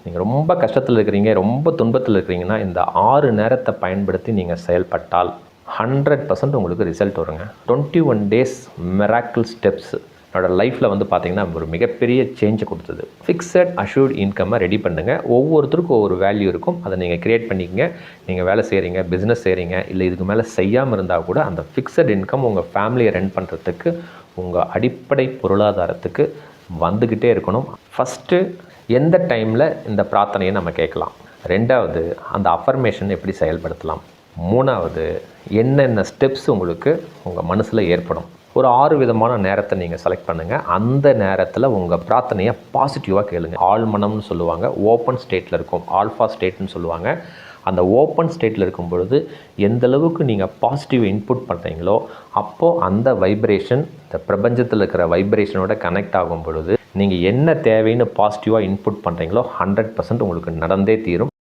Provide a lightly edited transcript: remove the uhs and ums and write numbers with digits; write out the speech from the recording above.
நீங்கள் ரொம்ப கஷ்டத்தில் இருக்கிறீங்க, ரொம்ப துன்பத்தில் இருக்கிறீங்கன்னா இந்த 6 நேரத்தை பயன்படுத்தி நீங்கள் செயல்பட்டால் 100% உங்களுக்கு ரிசல்ட் வருங்க. 21 டேஸ் மிராக்கிள் ஸ்டெப்ஸ் என்னோடய லைஃப்பில் வந்து பார்த்திங்கன்னா ஒரு மிகப்பெரிய சேஞ்சை கொடுத்தது. ஃபிக்ஸட் அஷ்யூர்ட் இன்கம்மை ரெடி பண்ணுங்கள். ஒவ்வொருத்தருக்கும் ஒவ்வொரு வேல்யூ இருக்கும், அதை நீங்கள் க்ரியேட் பண்ணிக்கங்க. நீங்கள் வேலை செய்கிறீங்க, பிஸ்னஸ் செய்கிறீங்க, இல்லை இதுக்கு மேலே செய்யாமல் இருந்தால் கூட அந்த ஃபிக்ஸட் இன்கம் உங்கள் ஃபேமிலியை ரன் பண்ணுறதுக்கு, உங்கள் அடிப்படை பொருளாதாரத்துக்கு வந்துக்கிட்டே இருக்கணும். ஃபஸ்ட்டு எந்த டைமில் இந்த பிரார்த்தனையை நம்ம கேட்கலாம், 2வது அந்த அஃபர்மேஷன் எப்படி செயல்படுத்தலாம், 3வது என்னென்ன ஸ்டெப்ஸ் உங்களுக்கு உங்கள் மனசில் ஏற்படும். ஒரு 6 விதமான நேரத்தை நீங்கள் செலக்ட் பண்ணுங்கள். அந்த நேரத்தில் உங்கள் பிரார்த்தனையை பாசிட்டிவாக கேளுங்க. ஆழ்மனம்னு சொல்லுவாங்க, ஓப்பன் ஸ்டேட்டில் இருக்கும், ஆல்ஃபா ஸ்டேட்னு சொல்லுவாங்க. அந்த ஓப்பன் ஸ்டேட்டில் இருக்கும் பொழுது எந்தளவுக்கு நீங்கள் பாசிட்டிவ் இன்புட் பண்ணுறீங்களோ அப்போது அந்த வைப்ரேஷன் இந்த பிரபஞ்சத்தில் இருக்கிற வைப்ரேஷனோட கனெக்ட் ஆகும் பொழுது நீங்கள் என்ன தேவைன்னு பாசிட்டிவாக இன்புட் பண்ணுறீங்களோ 100% உங்களுக்கு நடந்தே தீரும்.